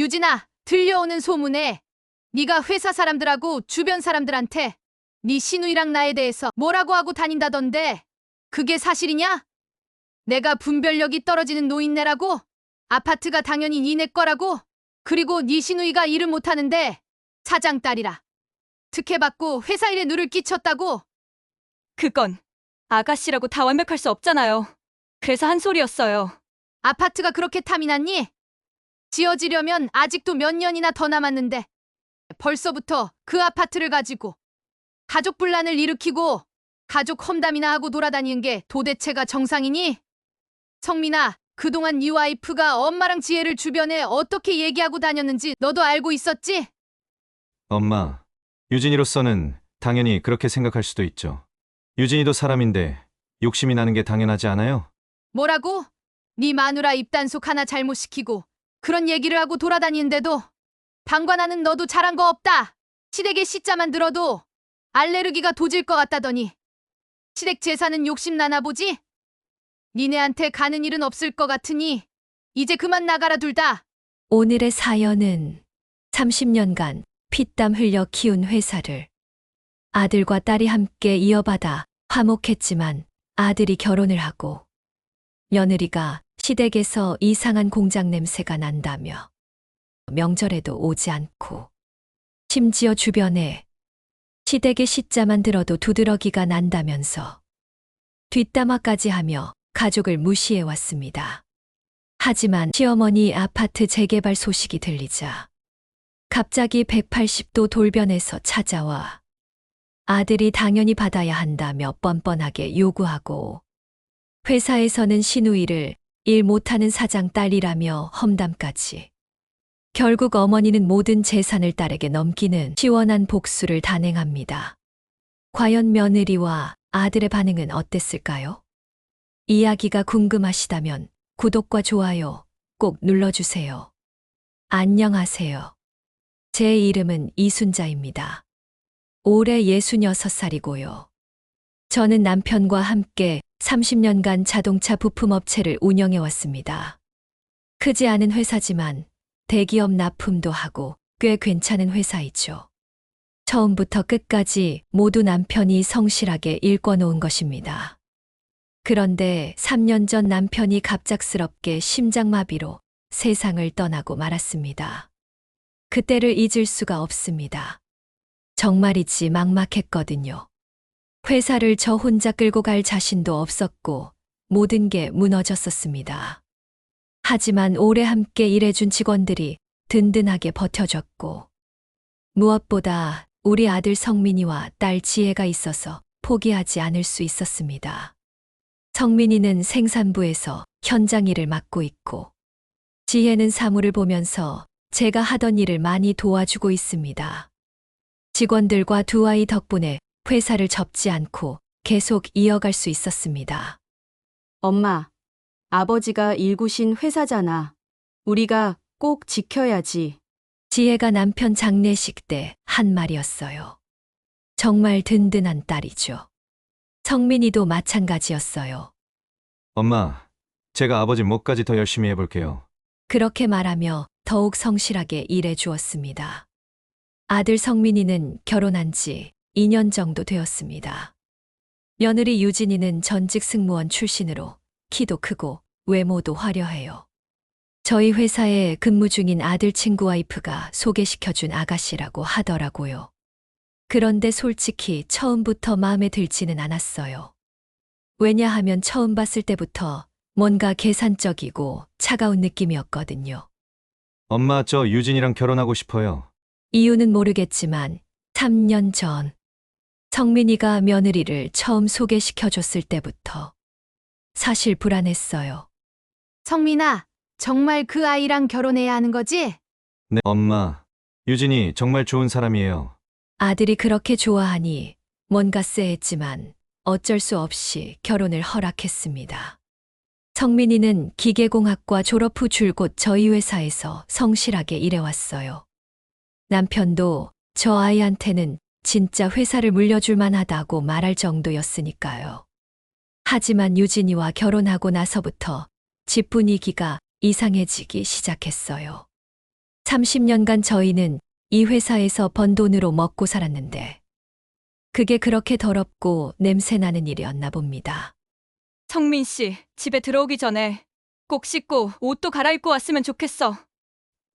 유진아, 들려오는 소문에 네가 회사 사람들하고 주변 사람들한테 네 시누이랑 나에 대해서 뭐라고 하고 다닌다던데 그게 사실이냐? 내가 분별력이 떨어지는 노인네라고? 아파트가 당연히 니네 거라고? 그리고 네 시누이가 일을 못하는데 사장 딸이라 특혜받고 회사 일에 누를 끼쳤다고? 그건 아가씨라고 다 완벽할 수 없잖아요. 그래서 한 소리였어요. 아파트가 그렇게 탐이 났니? 지어지려면 아직도 몇 년이나 더 남았는데 벌써부터 그 아파트를 가지고 가족 분란을 일으키고 가족 험담이나 하고 돌아다니는 게 도대체가 정상이니? 성민아, 그동안 네 와이프가 엄마랑 지혜를 주변에 어떻게 얘기하고 다녔는지 너도 알고 있었지? 엄마, 유진이로서는 당연히 그렇게 생각할 수도 있죠. 유진이도 사람인데 욕심이 나는 게 당연하지 않아요? 뭐라고? 네 마누라 입단속 하나 잘못 시키고 그런 얘기를 하고 돌아다니는데도 방관하는 너도 잘한 거 없다. 시댁의 시자만 들어도 알레르기가 도질 것 같다더니 시댁 재산은 욕심나나 보지? 니네한테 가는 일은 없을 것 같으니 이제 그만 나가라 둘 다. 오늘의 사연은 30년간 피땀 흘려 키운 회사를 아들과 딸이 함께 이어받아 화목했지만 아들이 결혼을 하고 며느리가 시댁에서 이상한 공장 냄새가 난다며 명절에도 오지 않고 심지어 주변에 시댁의 시자만 들어도 두드러기가 난다면서 뒷담화까지 하며 가족을 무시해왔습니다. 하지만 시어머니 아파트 재개발 소식이 들리자 갑자기 180도 돌변해서 찾아와 아들이 당연히 받아야 한다며 뻔뻔하게 요구하고 회사에서는 시누이를 일 못하는 사장 딸이라며 험담까지. 결국 어머니는 모든 재산을 딸에게 넘기는 시원한 복수를 단행합니다. 과연 며느리와 아들의 반응은 어땠을까요? 이야기가 궁금하시다면 구독과 좋아요 꼭 눌러주세요. 안녕하세요. 제 이름은 이순자입니다. 올해 66살이고요. 저는 남편과 함께 30년간 자동차 부품업체를 운영해왔습니다. 크지 않은 회사지만 대기업 납품도 하고 꽤 괜찮은 회사이죠. 처음부터 끝까지 모두 남편이 성실하게 일궈놓은 것입니다. 그런데 3년 전 남편이 갑작스럽게 심장마비로 세상을 떠나고 말았습니다. 그때를 잊을 수가 없습니다. 정말이지 막막했거든요. 회사를 저 혼자 끌고 갈 자신도 없었고 모든 게 무너졌었습니다. 하지만 오래 함께 일해준 직원들이 든든하게 버텨줬고 무엇보다 우리 아들 성민이와 딸 지혜가 있어서 포기하지 않을 수 있었습니다. 성민이는 생산부에서 현장 일을 맡고 있고 지혜는 사무를 보면서 제가 하던 일을 많이 도와주고 있습니다. 직원들과 두 아이 덕분에 회사를 접지 않고 계속 이어갈 수 있었습니다. 엄마, 아버지가 일구신 회사잖아. 우리가 꼭 지켜야지. 지혜가 남편 장례식 때 한 말이었어요. 정말 든든한 딸이죠. 성민이도 마찬가지였어요. 엄마, 제가 아버지 몫까지 더 열심히 해볼게요. 그렇게 말하며 더욱 성실하게 일해 주었습니다. 아들 성민이는 결혼한 지 2년 정도 되었습니다. 며느리 유진이는 전직 승무원 출신으로 키도 크고 외모도 화려해요. 저희 회사에 근무 중인 아들 친구 와이프가 소개시켜준 아가씨라고 하더라고요. 그런데 솔직히 처음부터 마음에 들지는 않았어요. 왜냐하면 처음 봤을 때부터 뭔가 계산적이고 차가운 느낌이었거든요. 엄마, 저 유진이랑 결혼하고 싶어요. 이유는 모르겠지만 3년 전 성민이가 며느리를 처음 소개시켜줬을 때부터 사실 불안했어요. 성민아, 정말 그 아이랑 결혼해야 하는 거지? 네, 엄마, 유진이 정말 좋은 사람이에요. 아들이 그렇게 좋아하니 뭔가 쎄했지만 어쩔 수 없이 결혼을 허락했습니다. 성민이는 기계공학과 졸업 후 줄곧 저희 회사에서 성실하게 일해왔어요. 남편도 저 아이한테는 진짜 회사를 물려줄 만하다고 말할 정도였으니까요. 하지만 유진이와 결혼하고 나서부터 집 분위기가 이상해지기 시작했어요. 30년간 저희는 이 회사에서 번 돈으로 먹고 살았는데 그게 그렇게 더럽고 냄새나는 일이었나 봅니다. 성민 씨, 집에 들어오기 전에 꼭 씻고 옷도 갈아입고 왔으면 좋겠어.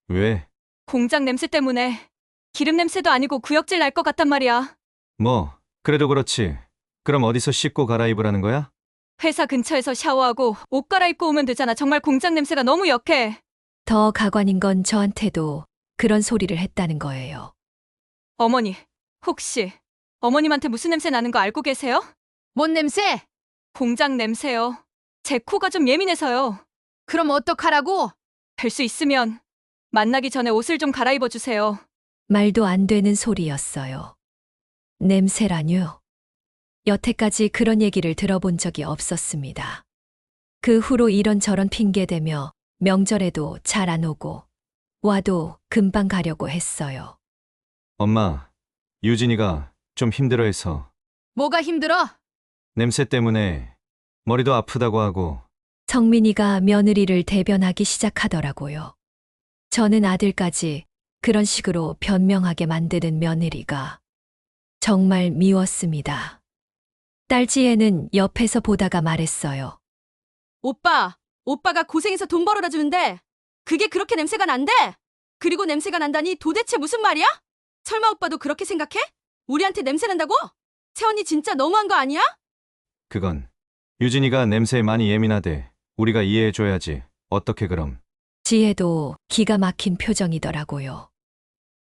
왜? 공장 냄새 때문에 기름 냄새도 아니고 구역질 날 것 같단 말이야. 뭐, 그래도 그렇지. 그럼 어디서 씻고 갈아입으라는 거야? 회사 근처에서 샤워하고 옷 갈아입고 오면 되잖아. 정말 공장 냄새가 너무 역해. 더 가관인 건 저한테도 그런 소리를 했다는 거예요. 어머니, 혹시 어머님한테 무슨 냄새 나는 거 알고 계세요? 뭔 냄새? 공장 냄새요. 제 코가 좀 예민해서요. 그럼 어떡하라고? 될 수 있으면 만나기 전에 옷을 좀 갈아입어 주세요. 말도 안 되는 소리였어요. 냄새라뇨. 여태까지 그런 얘기를 들어본 적이 없었습니다. 그 후로 이런저런 핑계대며 명절에도 잘 안 오고 와도 금방 가려고 했어요. 엄마, 유진이가 좀 힘들어해서 뭐가 힘들어? 냄새 때문에 머리도 아프다고 하고 성민이가 며느리를 대변하기 시작하더라고요. 저는 아들까지 그런 식으로 변명하게 만드는 며느리가 정말 미웠습니다. 딸 지혜는 옆에서 보다가 말했어요. 오빠가 고생해서 돈 벌어다 주는데 그게 그렇게 냄새가 난대? 그리고 냄새가 난다니 도대체 무슨 말이야? 설마 오빠도 그렇게 생각해? 우리한테 냄새 난다고? 채원이 진짜 너무한 거 아니야? 그건 유진이가 냄새에 많이 예민하대. 우리가 이해해줘야지. 어떻게 그럼? 지혜도 기가 막힌 표정이더라고요.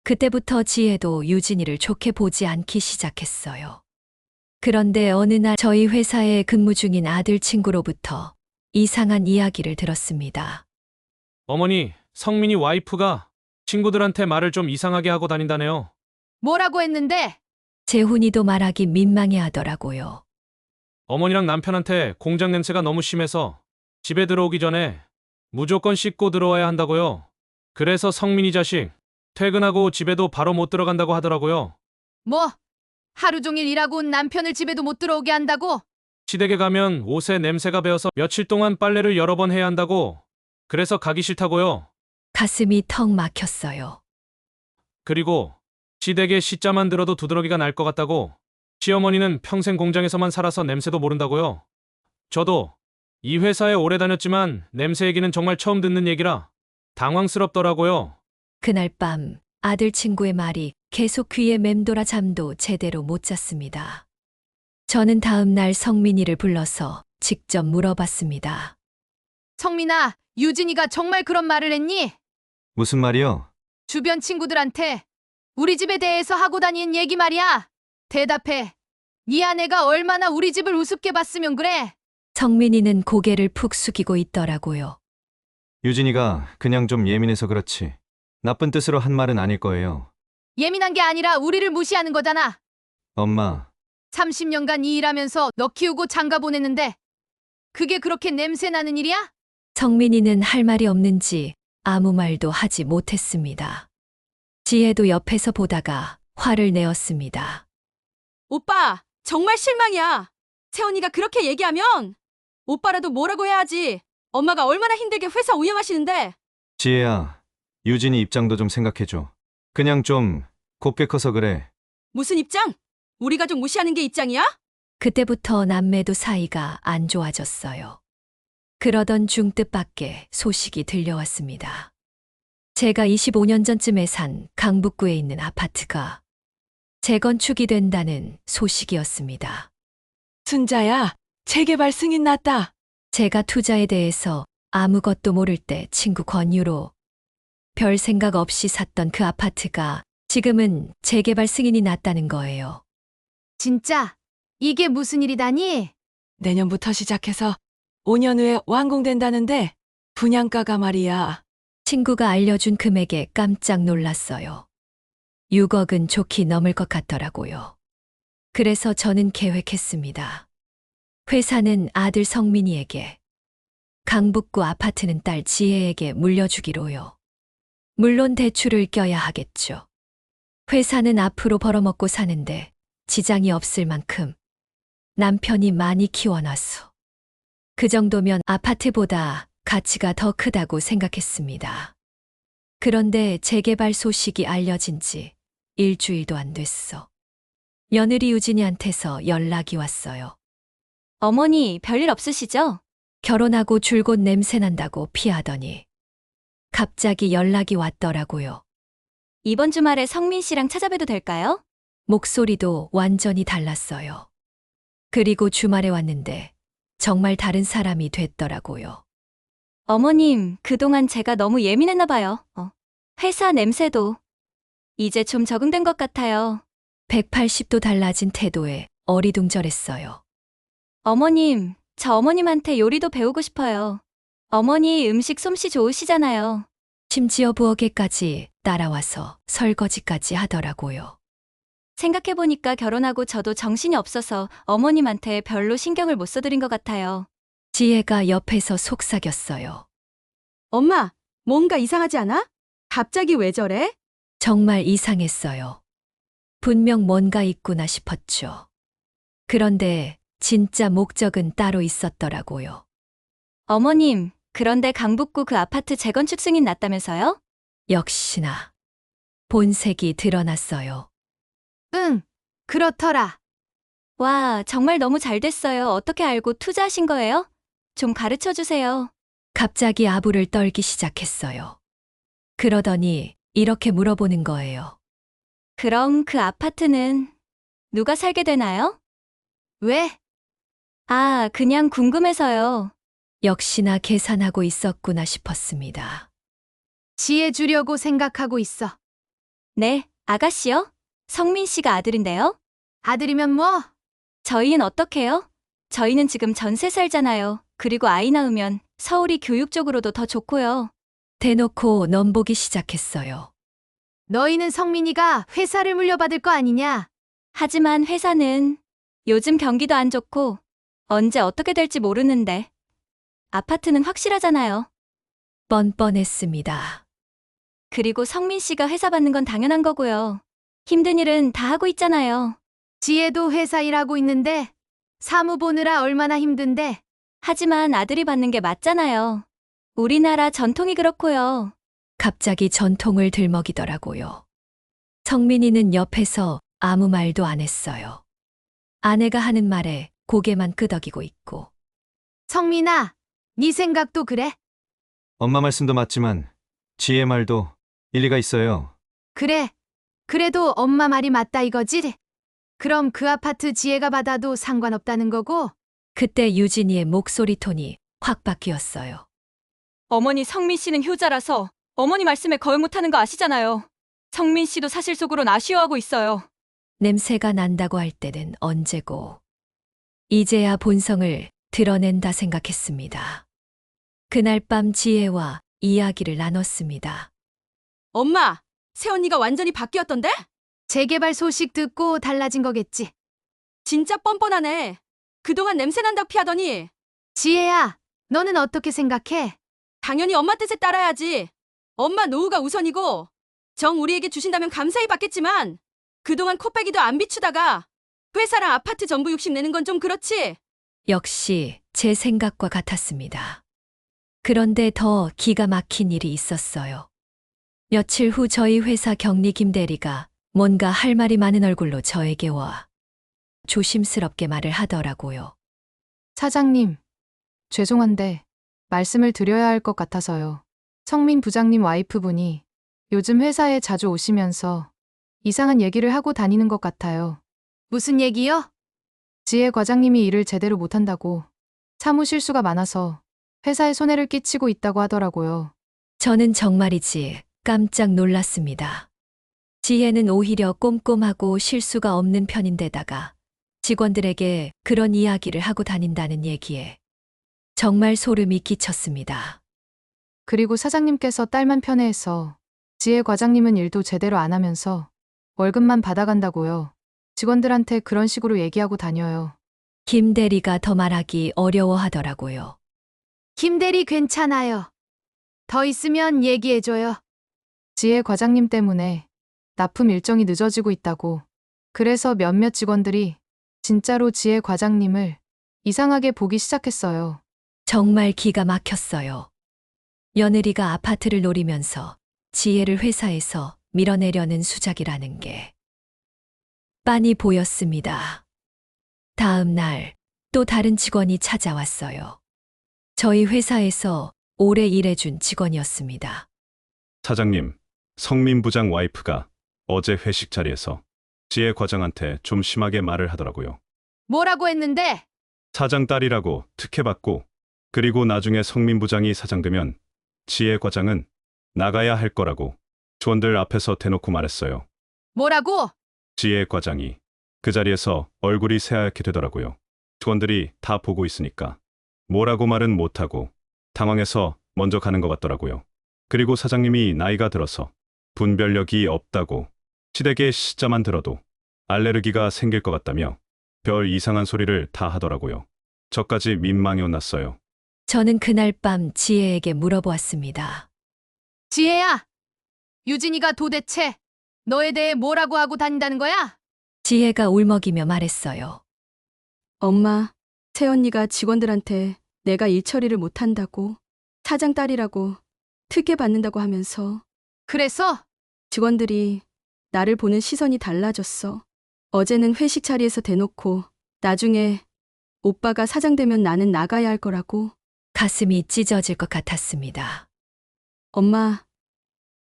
그때부터 지혜도 유진이를 좋게 보지 않기 시작했어요. 그런데 어느 날 저희 회사에 근무 중인 아들 친구로부터 이상한 이야기를 들었습니다. 어머니, 성민이 와이프가 친구들한테 말을 좀 이상하게 하고 다닌다네요. 뭐라고 했는데? 재훈이도 말하기 민망해 하더라고요. 어머니랑 남편한테 공장 냄새가 너무 심해서 집에 들어오기 전에 무조건 씻고 들어와야 한다고요. 그래서 성민이 자식 퇴근하고 집에도 바로 못 들어간다고 하더라고요. 뭐? 하루 종일 일하고 온 남편을 집에도 못 들어오게 한다고? 시댁에 가면 옷에 냄새가 배어서 며칠 동안 빨래를 여러 번 해야 한다고. 그래서 가기 싫다고요. 가슴이 턱 막혔어요. 그리고 시댁에 시자만 들어도 두드러기가 날 것 같다고. 시어머니는 평생 공장에서만 살아서 냄새도 모른다고요. 저도 이 회사에 오래 다녔지만 냄새 얘기는 정말 처음 듣는 얘기라 당황스럽더라고요. 그날 밤 아들 친구의 말이 계속 귀에 맴돌아 잠도 제대로 못 잤습니다. 저는 다음 날 성민이를 불러서 직접 물어봤습니다. 성민아, 유진이가 정말 그런 말을 했니? 무슨 말이요? 주변 친구들한테 우리 집에 대해서 하고 다니는 얘기 말이야. 대답해. 네 아내가 얼마나 우리 집을 우습게 봤으면 그래. 성민이는 고개를 푹 숙이고 있더라고요. 유진이가 그냥 좀 예민해서 그렇지. 나쁜 뜻으로 한 말은 아닐 거예요. 예민한 게 아니라 우리를 무시하는 거잖아. 엄마, 30년간 이 일하면서 너 키우고 장가 보냈는데 그게 그렇게 냄새 나는 일이야? 성민이는 할 말이 없는지 아무 말도 하지 못했습니다. 지혜도 옆에서 보다가 화를 내었습니다. 오빠, 정말 실망이야. 채원이가 그렇게 얘기하면 오빠라도 뭐라고 해야지. 엄마가 얼마나 힘들게 회사 운영하시는데. 지혜야, 유진이 입장도 좀 생각해줘. 그냥 좀 곱게 커서 그래. 무슨 입장? 우리 가족 무시하는 게 입장이야? 그때부터 남매도 사이가 안 좋아졌어요. 그러던 중 뜻밖의 소식이 들려왔습니다. 제가 25년 전쯤에 산 강북구에 있는 아파트가 재건축이 된다는 소식이었습니다. 순자야, 재개발 승인 났다. 제가 투자에 대해서 아무것도 모를 때 친구 권유로 별 생각 없이 샀던 그 아파트가 지금은 재개발 승인이 났다는 거예요. 진짜? 이게 무슨 일이다니? 내년부터 시작해서 5년 후에 완공된다는데 분양가가 말이야. 친구가 알려준 금액에 깜짝 놀랐어요. 6억은 좋게 넘을 것 같더라고요. 그래서 저는 계획했습니다. 회사는 아들 성민이에게, 강북구 아파트는 딸 지혜에게 물려주기로요. 물론 대출을 껴야 하겠죠. 회사는 앞으로 벌어먹고 사는데 지장이 없을 만큼 남편이 많이 키워놨어. 그 정도면 아파트보다 가치가 더 크다고 생각했습니다. 그런데 재개발 소식이 알려진 지 일주일도 안 됐어. 며느리 유진이한테서 연락이 왔어요. 어머니, 별일 없으시죠? 결혼하고 줄곧 냄새 난다고 피하더니 갑자기 연락이 왔더라고요. 이번 주말에 성민 씨랑 찾아뵈도 될까요? 목소리도 완전히 달랐어요. 그리고 주말에 왔는데 정말 다른 사람이 됐더라고요. 어머님, 그동안 제가 너무 예민했나 봐요. 회사 냄새도 이제 좀 적응된 것 같아요. 180도 달라진 태도에 어리둥절했어요. 어머님, 저 어머님한테 요리도 배우고 싶어요. 어머니 음식 솜씨 좋으시잖아요. 심지어 부엌에까지 따라와서 설거지까지 하더라고요. 생각해보니까 결혼하고 저도 정신이 없어서 어머님한테 별로 신경을 못 써드린 것 같아요. 지혜가 옆에서 속삭였어요. 엄마, 뭔가 이상하지 않아? 갑자기 왜 저래? 정말 이상했어요. 분명 뭔가 있구나 싶었죠. 그런데 진짜 목적은 따로 있었더라고요. 어머님, 그런데 강북구 그 아파트 재건축 승인 났다면서요? 역시나 본색이 드러났어요. 응, 그렇더라. 와, 정말 너무 잘 됐어요. 어떻게 알고 투자하신 거예요? 좀 가르쳐 주세요. 갑자기 아부를 떨기 시작했어요. 그러더니 이렇게 물어보는 거예요. 그럼 그 아파트는 누가 살게 되나요? 왜? 아, 그냥 궁금해서요. 역시나 계산하고 있었구나 싶었습니다. 지혜 주려고 생각하고 있어. 네, 아가씨요? 성민 씨가 아들인데요? 아들이면 뭐? 저희는 어떡해요? 저희는 지금 전세 살잖아요. 그리고 아이 낳으면 서울이 교육적으로도 더 좋고요. 대놓고 넘보기 시작했어요. 너희는 성민이가 회사를 물려받을 거 아니냐? 하지만 회사는 요즘 경기도 안 좋고 언제 어떻게 될지 모르는데 아파트는 확실하잖아요. 뻔뻔했습니다. 그리고 성민 씨가 회사 받는 건 당연한 거고요. 힘든 일은 다 하고 있잖아요. 지혜도 회사 일하고 있는데 사무 보느라 얼마나 힘든데. 하지만 아들이 받는 게 맞잖아요. 우리나라 전통이 그렇고요. 갑자기 전통을 들먹이더라고요. 성민이는 옆에서 아무 말도 안 했어요. 아내가 하는 말에 고개만 끄덕이고 있고. 성민아, 네 생각도 그래? 엄마 말씀도 맞지만 지혜 말도 일리가 있어요. 그래. 그래도 엄마 말이 맞다 이거지? 그럼 그 아파트 지혜가 받아도 상관없다는 거고? 그때 유진이의 목소리 톤이 확 바뀌었어요. 어머니 성민 씨는 효자라서 어머니 말씀에 거의 못하는 거 아시잖아요. 성민 씨도 사실 속으론 아쉬워하고 있어요. 냄새가 난다고 할 때는 언제고. 이제야 본성을 드러낸다 생각했습니다. 그날 밤 지혜와 이야기를 나눴습니다. 엄마, 새언니가 완전히 바뀌었던데? 재개발 소식 듣고 달라진 거겠지. 진짜 뻔뻔하네. 그동안 냄새 난다고 피하더니 지혜야, 너는 어떻게 생각해? 당연히 엄마 뜻에 따라야지. 엄마 노후가 우선이고 정 우리에게 주신다면 감사히 받겠지만 그동안 코빼기도 안 비추다가 회사랑 아파트 전부 욕심내는 건 좀 그렇지. 역시 제 생각과 같았습니다. 그런데 더 기가 막힌 일이 있었어요. 며칠 후 저희 회사 경리 김 대리가 뭔가 할 말이 많은 얼굴로 저에게 와 조심스럽게 말을 하더라고요. 사장님, 죄송한데 말씀을 드려야 할 것 같아서요. 성민 부장님 와이프분이 요즘 회사에 자주 오시면서 이상한 얘기를 하고 다니는 것 같아요. 무슨 얘기요? 지혜 과장님이 일을 제대로 못한다고 사무 실수가 많아서 회사에 손해를 끼치고 있다고 하더라고요. 저는 정말이지 깜짝 놀랐습니다. 지혜는 오히려 꼼꼼하고 실수가 없는 편인데다가 직원들에게 그런 이야기를 하고 다닌다는 얘기에 정말 소름이 끼쳤습니다. 그리고 사장님께서 딸만 편애해서 지혜 과장님은 일도 제대로 안 하면서 월급만 받아간다고요. 직원들한테 그런 식으로 얘기하고 다녀요. 김 대리가 더 말하기 어려워하더라고요. 김 대리 괜찮아요. 더 있으면 얘기해줘요. 지혜 과장님 때문에 납품 일정이 늦어지고 있다고. 그래서 몇몇 직원들이 진짜로 지혜 과장님을 이상하게 보기 시작했어요. 정말 기가 막혔어요. 며느리가 아파트를 노리면서 지혜를 회사에서 밀어내려는 수작이라는 게 빤히 보였습니다. 다음 날 또 다른 직원이 찾아왔어요. 저희 회사에서 오래 일해준 직원이었습니다. 사장님, 성민 부장 와이프가 어제 회식 자리에서 지혜 과장한테 좀 심하게 말을 하더라고요. 뭐라고 했는데? 사장 딸이라고 특혜받고, 그리고 나중에 성민 부장이 사장 되면 지혜 과장은 나가야 할 거라고 직원들 앞에서 대놓고 말했어요. 뭐라고? 지혜 과장이 그 자리에서 얼굴이 새하얗게 되더라고요. 직원들이 다 보고 있으니까 뭐라고 말은 못하고 당황해서 먼저 가는 것 같더라고요. 그리고 사장님이 나이가 들어서 분별력이 없다고, 시댁의 시자만 들어도 알레르기가 생길 것 같다며 별 이상한 소리를 다 하더라고요. 저까지 민망해 혼났어요. 저는 그날 밤 지혜에게 물어보았습니다. 지혜야, 유진이가 도대체 너에 대해 뭐라고 하고 다닌다는 거야? 지혜가 울먹이며 말했어요. 엄마, 새언니가 직원들한테 내가 일 처리를 못한다고, 사장 딸이라고, 특혜 받는다고 하면서 그래서? 직원들이 나를 보는 시선이 달라졌어. 어제는 회식 자리에서 대놓고 나중에 오빠가 사장 되면 나는 나가야 할 거라고. 가슴이 찢어질 것 같았습니다. 엄마,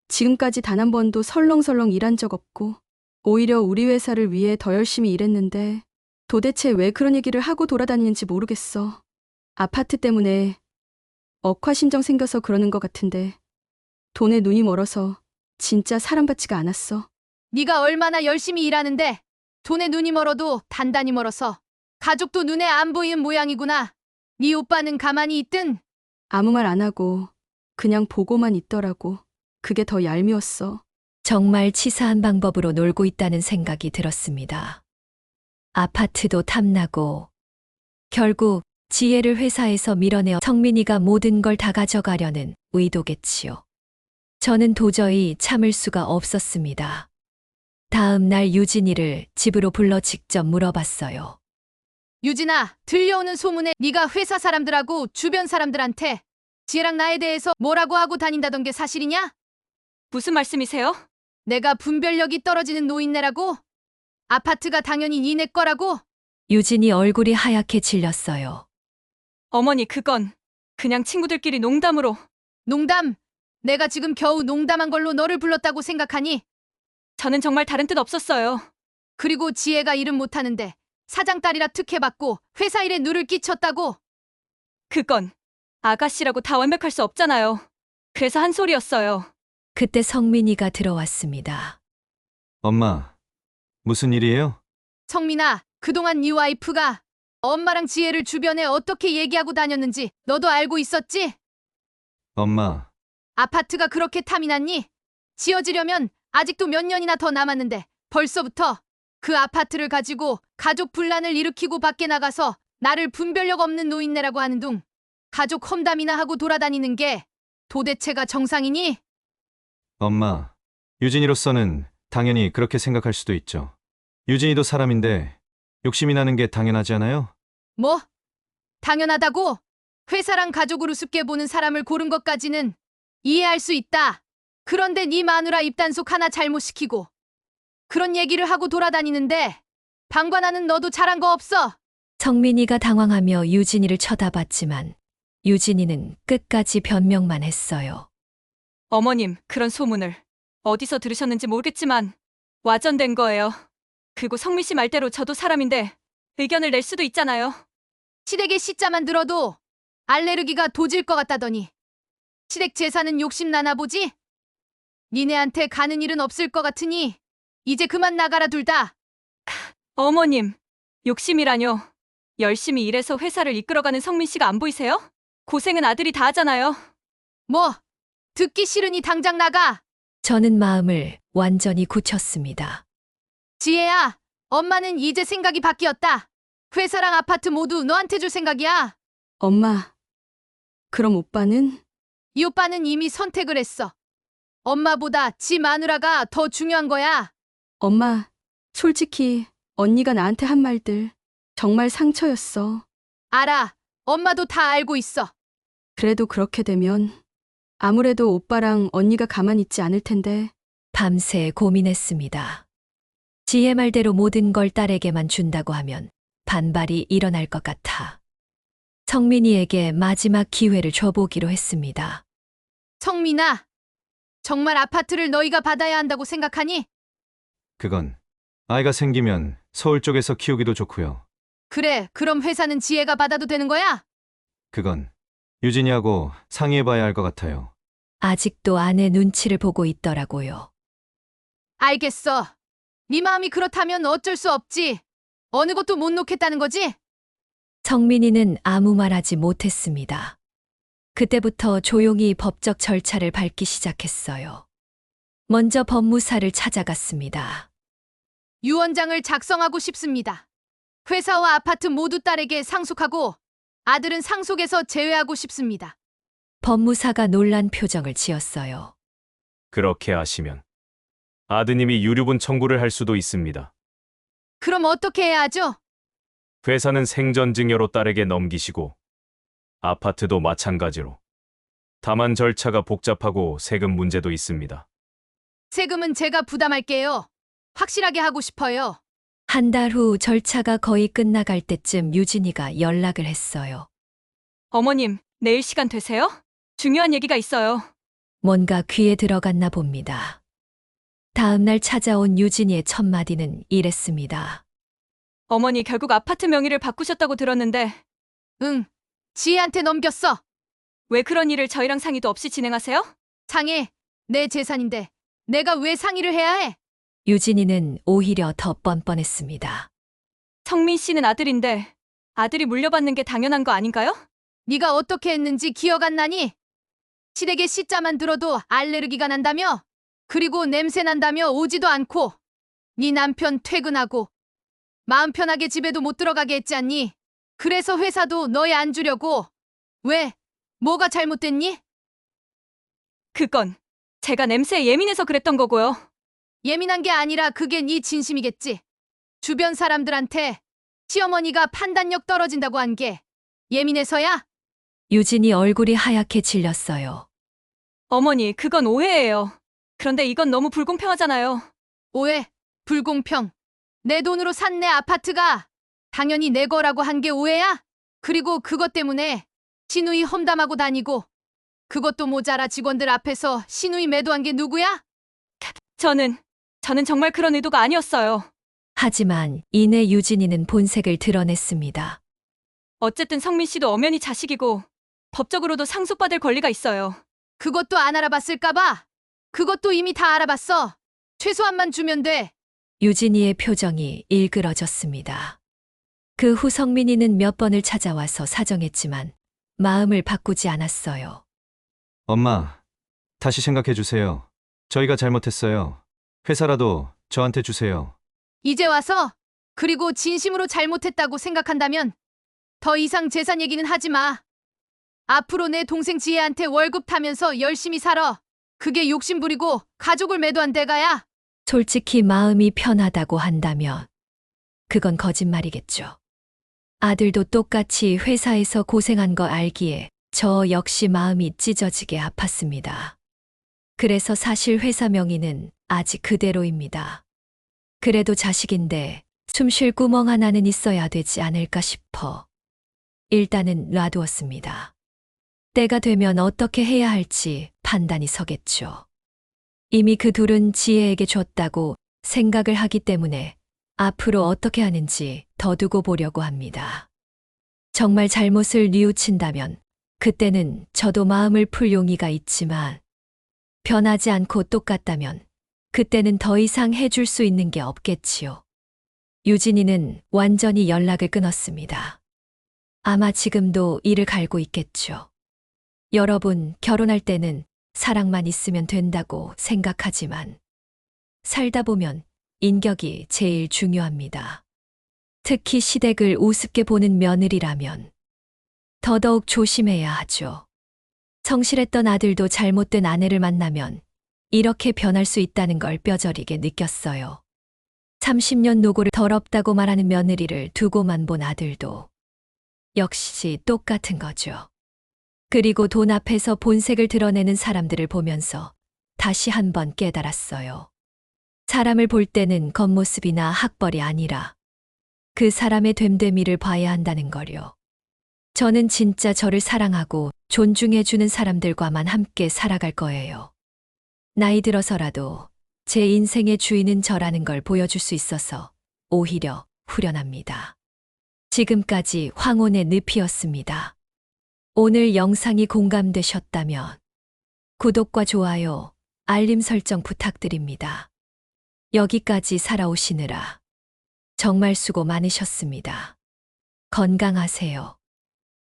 지금까지 단 한 번도 설렁설렁 일한 적 없고 오히려 우리 회사를 위해 더 열심히 일했는데 도대체 왜 그런 얘기를 하고 돌아다니는지 모르겠어. 아파트 때문에 억하심정 생겨서 그러는 것 같은데 돈에 눈이 멀어서 진짜 사랑받지가 않았어. 네가 얼마나 열심히 일하는데 돈에 눈이 멀어도 단단히 멀어서 가족도 눈에 안 보이는 모양이구나. 네 오빠는 가만히 있든. 아무 말 안 하고 그냥 보고만 있더라고. 그게 더 얄미웠어. 정말 치사한 방법으로 놀고 있다는 생각이 들었습니다. 아파트도 탐나고 결국 지혜를 회사에서 밀어내어 성민이가 모든 걸 다 가져가려는 의도겠지요. 저는 도저히 참을 수가 없었습니다. 다음 날 유진이를 집으로 불러 직접 물어봤어요. 유진아, 들려오는 소문에 네가 회사 사람들하고 주변 사람들한테 지혜랑 나에 대해서 뭐라고 하고 다닌다던 게 사실이냐? 무슨 말씀이세요? 내가 분별력이 떨어지는 노인네라고? 아파트가 당연히 니네 거라고? 유진이 얼굴이 하얗게 질렸어요. 어머니, 그건 그냥 친구들끼리 농담으로. 농담? 내가 지금 겨우 농담한 걸로 너를 불렀다고 생각하니? 저는 정말 다른 뜻 없었어요. 그리고 지혜가 일은 못하는데 사장 딸이라 특혜받고 회사 일에 누를 끼쳤다고? 그건 아가씨라고 다 완벽할 수 없잖아요. 그래서 한 소리였어요. 그때 성민이가 들어왔습니다. 엄마, 무슨 일이에요? 성민아, 그동안 네 와이프가 엄마랑 지혜를 주변에 어떻게 얘기하고 다녔는지 너도 알고 있었지? 엄마, 아파트가 그렇게 탐이 났니? 지어지려면 아직도 몇 년이나 더 남았는데 벌써부터 그 아파트를 가지고 가족 분란을 일으키고 밖에 나가서 나를 분별력 없는 노인네라고 하는 둥 가족 험담이나 하고 돌아다니는 게 도대체가 정상이니? 엄마, 유진이로서는 당연히 그렇게 생각할 수도 있죠. 유진이도 사람인데 욕심이 나는 게 당연하지 않아요? 뭐? 당연하다고? 회사랑 가족을 우습게 보는 사람을 고른 것까지는 이해할 수 있다. 그런데 네 마누라 입단속 하나 잘못 시키고 그런 얘기를 하고 돌아다니는데 방관하는 너도 잘한 거 없어? 성민이가 당황하며 유진이를 쳐다봤지만 유진이는 끝까지 변명만 했어요. 어머님, 그런 소문을 어디서 들으셨는지 모르겠지만 와전된 거예요. 그리고 성민 씨 말대로 저도 사람인데 의견을 낼 수도 있잖아요. 시댁의 시자만 들어도 알레르기가 도질 것 같다더니 시댁 재산은 욕심나나 보지? 니네한테 가는 일은 없을 것 같으니 이제 그만 나가라 둘 다. 어머님, 욕심이라뇨. 열심히 일해서 회사를 이끌어가는 성민 씨가 안 보이세요? 고생은 아들이 다 하잖아요. 뭐 듣기 싫으니 당장 나가. 저는 마음을 완전히 굳혔습니다. 지혜야, 엄마는 이제 생각이 바뀌었다. 회사랑 아파트 모두 너한테 줄 생각이야. 엄마, 그럼 오빠는? 이 오빠는 이미 선택을 했어. 엄마보다 지 마누라가 더 중요한 거야. 엄마, 솔직히 언니가 나한테 한 말들 정말 상처였어. 알아. 엄마도 다 알고 있어. 그래도 그렇게 되면 아무래도 오빠랑 언니가 가만히 있지 않을 텐데. 밤새 고민했습니다. 지혜 말대로 모든 걸 딸에게만 준다고 하면 반발이 일어날 것 같아 성민이에게 마지막 기회를 줘보기로 했습니다. 성민아, 정말 아파트를 너희가 받아야 한다고 생각하니? 그건 아이가 생기면 서울 쪽에서 키우기도 좋고요. 그래, 그럼 회사는 지혜가 받아도 되는 거야? 그건 유진이하고 상의해봐야 할 것 같아요. 아직도 아내 눈치를 보고 있더라고요. 알겠어. 네 마음이 그렇다면 어쩔 수 없지. 어느 것도 못 놓겠다는 거지? 성민이는 아무 말하지 못했습니다. 그때부터 조용히 법적 절차를 밟기 시작했어요. 먼저 법무사를 찾아갔습니다. 유언장을 작성하고 싶습니다. 회사와 아파트 모두 딸에게 상속하고 아들은 상속에서 제외하고 싶습니다. 법무사가 놀란 표정을 지었어요. 그렇게 하시면 아드님이 유류분 청구를 할 수도 있습니다. 그럼 어떻게 해야 하죠? 회사는 생전 증여로 딸에게 넘기시고 아파트도 마찬가지로. 다만 절차가 복잡하고 세금 문제도 있습니다. 세금은 제가 부담할게요. 확실하게 하고 싶어요. 한 달 후 절차가 거의 끝나갈 때쯤 유진이가 연락을 했어요. 어머님, 내일 시간 되세요? 중요한 얘기가 있어요. 뭔가 귀에 들어갔나 봅니다. 다음 날 찾아온 유진이의 첫 마디는 이랬습니다. 어머니 결국 아파트 명의를 바꾸셨다고 들었는데 응, 지혜한테 넘겼어. 왜 그런 일을 저희랑 상의도 없이 진행하세요? 상해, 내 재산인데 내가 왜 상의를 해야 해? 유진이는 오히려 더 뻔뻔했습니다. 성민 씨는 아들인데 아들이 물려받는 게 당연한 거 아닌가요? 네가 어떻게 했는지 기억 안 나니? 시댁의 시자만 들어도 알레르기가 난다며? 그리고 냄새 난다며 오지도 않고 네 남편 퇴근하고 마음 편하게 집에도 못 들어가게 했지 않니? 그래서 회사도 너희 안 주려고. 왜? 뭐가 잘못됐니? 그건 제가 냄새에 예민해서 그랬던 거고요. 예민한 게 아니라 그게 네 진심이겠지. 주변 사람들한테 시어머니가 판단력 떨어진다고 한 게 예민해서야? 유진이 얼굴이 하얗게 질렸어요. 어머니, 그건 오해예요. 그런데 이건 너무 불공평하잖아요. 오해, 불공평. 내 돈으로 산 내 아파트가 당연히 내 거라고 한 게 오해야? 그리고 그것 때문에 시누이 험담하고 다니고 그것도 모자라 직원들 앞에서 시누이 매도한 게 누구야? 저는 정말 그런 의도가 아니었어요. 하지만 이내 유진이는 본색을 드러냈습니다. 어쨌든 성민 씨도 엄연히 자식이고 법적으로도 상속받을 권리가 있어요. 그것도 안 알아봤을까봐? 그것도 이미 다 알아봤어. 최소한만 주면 돼. 유진이의 표정이 일그러졌습니다. 그 후 성민이는 몇 번을 찾아와서 사정했지만 마음을 바꾸지 않았어요. 엄마, 다시 생각해 주세요. 저희가 잘못했어요. 회사라도 저한테 주세요. 이제 와서 그리고 진심으로 잘못했다고 생각한다면 더 이상 재산 얘기는 하지 마. 앞으로 내 동생 지혜한테 월급 타면서 열심히 살아. 그게 욕심 부리고 가족을 매도한 대가야. 솔직히 마음이 편하다고 한다면 그건 거짓말이겠죠. 아들도 똑같이 회사에서 고생한 거 알기에 저 역시 마음이 찢어지게 아팠습니다. 그래서 사실 회사 명의는 아직 그대로입니다. 그래도 자식인데 숨 쉴 구멍 하나는 있어야 되지 않을까 싶어 일단은 놔두었습니다. 때가 되면 어떻게 해야 할지 판단이 서겠죠. 이미 그 둘은 지혜에게 줬다고 생각을 하기 때문에 앞으로 어떻게 하는지 더 두고 보려고 합니다. 정말 잘못을 뉘우친다면 그때는 저도 마음을 풀 용의가 있지만 변하지 않고 똑같다면 그때는 더 이상 해줄 수 있는 게 없겠지요. 유진이는 완전히 연락을 끊었습니다. 아마 지금도 이를 갈고 있겠죠. 여러분, 결혼할 때는 사랑만 있으면 된다고 생각하지만 살다 보면 인격이 제일 중요합니다. 특히 시댁을 우습게 보는 며느리라면 더더욱 조심해야 하죠. 성실했던 아들도 잘못된 아내를 만나면 이렇게 변할 수 있다는 걸 뼈저리게 느꼈어요. 30년 노고를 더럽다고 말하는 며느리를 두고만 본 아들도 역시 똑같은 거죠. 그리고 돈 앞에서 본색을 드러내는 사람들을 보면서 다시 한번 깨달았어요. 사람을 볼 때는 겉모습이나 학벌이 아니라 그 사람의 됨됨이를 봐야 한다는 거요. 저는 진짜 저를 사랑하고 존중해주는 사람들과만 함께 살아갈 거예요. 나이 들어서라도 제 인생의 주인은 저라는 걸 보여줄 수 있어서 오히려 후련합니다. 지금까지 황혼의 늪이었습니다. 오늘 영상이 공감되셨다면 구독과 좋아요, 알림 설정 부탁드립니다. 여기까지 살아오시느라 정말 수고 많으셨습니다. 건강하세요.